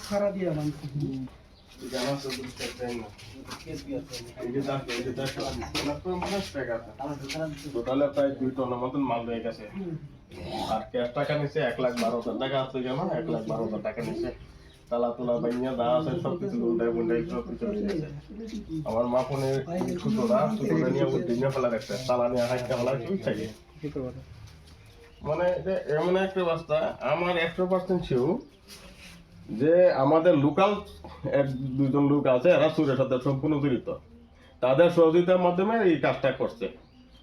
সারা দিয়া মানুষ টোটালে প্রায় 2 টনের মতন মাল হয়ে গেছে। আর ক্যাশ টাকা নিচ্ছে 1,12,000 টাকা আছে, যেমন 1,12,000 টাকা নিচ্ছে। তালা তোলা বাইনিয়া যা আছে সবকিছু উল্টাই উল্টাই সবকিছু নিয়েছে। আমার মা ফোনে ছোটরা নিয়ে দিনে ফেলা রাখছে, তালা নিয়ে হাইটা ফেলা থাকে। মানে এমন একটা অবস্থা, আমার 100% শিওর যে আমাদের লোকাল 1-2 জন লোক আছে, এরা চুরের সাথে সম্পূর্ণ জড়িত। তাদের সহযোগিতার মাধ্যমে এই কাজটা করছে,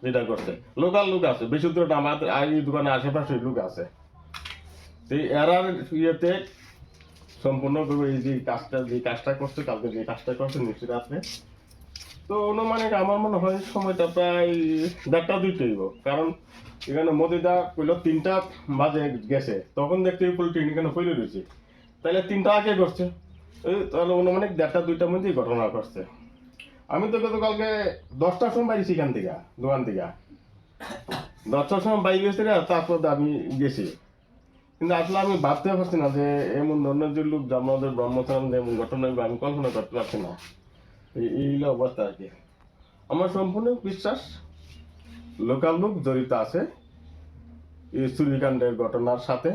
যেটা করছে লোকাল লোক আছে, বেশি দূরে আমাদের এই দোকানের আশেপাশে লোক আছে। এরা ইয়েতে সম্পূর্ণ এই যে কাজটা করছে, কালকে যে কাজটা করছে নিশ্চিত রাত্রে, তো অনুমানিক আমার মনে হয় সময়টা প্রায় 1:30-2 কারণ এখানে মদিদা কইল 3টা বাজে গেছে, তখন দেখতে ট্রেন এখানে ফেলে রয়েছে, তাহলে 3টা আগে করছে, তাহলে অনুমানিক 1:30-2টার মধ্যেই ঘটনা করছে। আমি তো গতকালকে 10টার সময় বাইরেছি এখান থেকে, দোকান থেকে 10টার সময় বাইরে গেছি, তারপর আমি গেছি। কিন্তু আসলে আমি ভাবতে পারছি না যে এমন ধরনের যে লোক আমাদের ব্রহ্মচরণ এমন ঘটনা আমি কল্পনা করতে পারছি না। এই অবস্থা আর কি। আমার সম্পূর্ণ বিশ্বাস লোকাল লোক জড়িত আছে এই চুরিকাণ্ডের ঘটনার সাথে।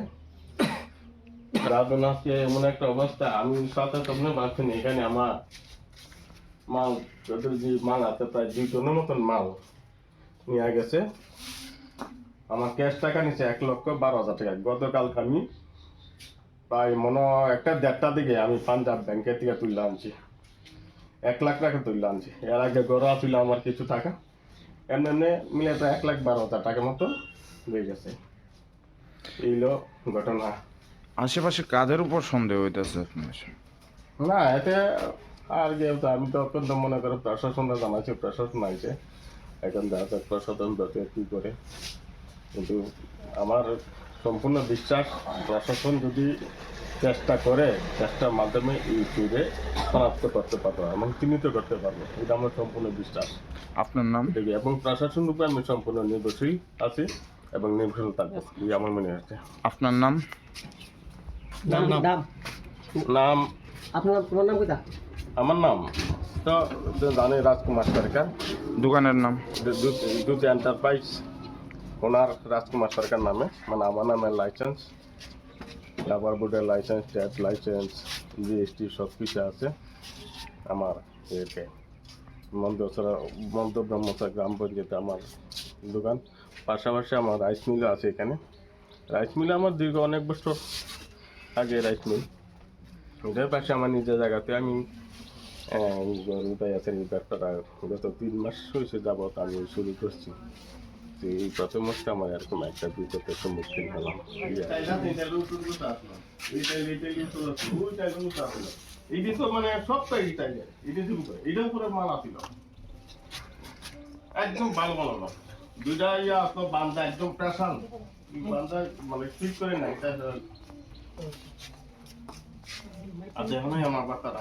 রাজনাথকে এমন একটা অবস্থা, আমি সাথে তখন ভাবছি না এখানে আমার মাল, যে মাল আছে প্রায় 2 টনের মতন মাল নিয়ে গেছে। আমার ক্যাশ টাকা নিচ্ছে 1,12,000 টাকা। গতকালকে আমি প্রায় মনে হয় 1:30টার দিকে আমি পাঞ্জাব ব্যাংকের থেকে তুলে আনছি, 1 লাখ টাকা তুলে আনছি। এর আগে গড়া ছিল আমার কিছু টাকা, এমনি মিলে তো 1,12,000 টাকার মতো হয়ে গেছে। এইলো ঘটনা। আশেপাশে কাদের উপর সন্দেহ হইতেছে? না এতে আর কি, আমি তো অত্যন্ত মনে করো প্রশাসনরা জানাইছে, প্রশাসন আইছে, এখন দেখা যাক প্রশাসন কি করে। কিন্তু আমার সম্পূর্ণ বিশ্বাস প্রশাসন যদি চেষ্টা করে, চেষ্টার মাধ্যমে এই চুরে শনাক্ত করতে পারবো এবং চিহ্নিত করতে পারবো, এটা আমার সম্পূর্ণ বিশ্বাস। আপনার নাম? এবং প্রশাসন উপরে আমি সম্পূর্ণ নির্ভরশীল আছি এবং নির্ভরশীল থাকবো, আমার মনে হচ্ছে। আপনার নাম? নাম আপনার নাম কোথা? আমার নাম তো জানে রাজকুমার সরকার। দোকানের নাম? দুধ এন্টারপ্রাইজ, ওনার রাজকুমার সরকার নামে, মানে আমার নামের লাইসেন্স, লেবার বোর্ডের লাইসেন্স, ট্যাক্স লাইসেন্স, জিএসটি সব কিছু আছে আমার। এতে মধ্য ব্রহ্মচর গ্রাম পঞ্চায়েতে আমার দোকান, পাশাপাশি আমার রাইস মিলও আছে এখানে। রাইস মিলে আমার দীর্ঘ অনেক বছর আগে রাইস মিল, ওদের পাশে আমার নিজের জায়গাতে আমি আছে ব্যবসাটা গত 3 মাস হয়েছে যাবত আমি শুরু করছি। এই প্রথম হচ্ছে আমার এরকম একটা বিপদের সম্মুখীন হলাম। মানে সবটাই এটার উপরে মাল আসিল একদম ভালো ভালো না, 2টা আপনার বান্ধা একদম প্রেশান বান্ধা, মানে ঠিক করে নাই। আচ্ছা এখন আমার বাচ্চারা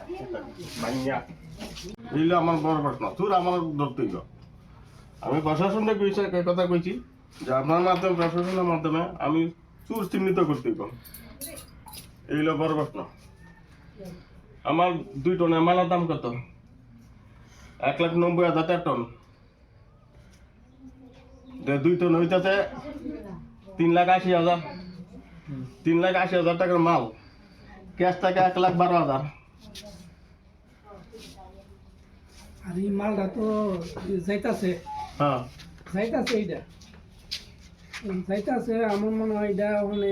এইগুলো আমার বড় প্রশ্ন, তোর আমার ধরতে গেল। আমি প্রশাসনকে কথা কইছি যে আপনার মাধ্যমে, প্রশাসনের মাধ্যমে আমি চুর চিহ্নিত করতে গেল, এইগুলো বড় প্রশ্ন। আমার 2 টনের মালার দাম কত? 1,90,000 টন। 2 টন হইতেছে 3,80,000, 3,80,000 টাকার মাল, ক্যাশ টাকা 1,12,000। আর এই মালটা তো যাইতাছে, হ্যাঁ যাইতাছে, এইটা যাইতাছে। আমার মনে হয় এটা মনে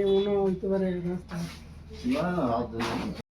হইতে পারে রাস্তা।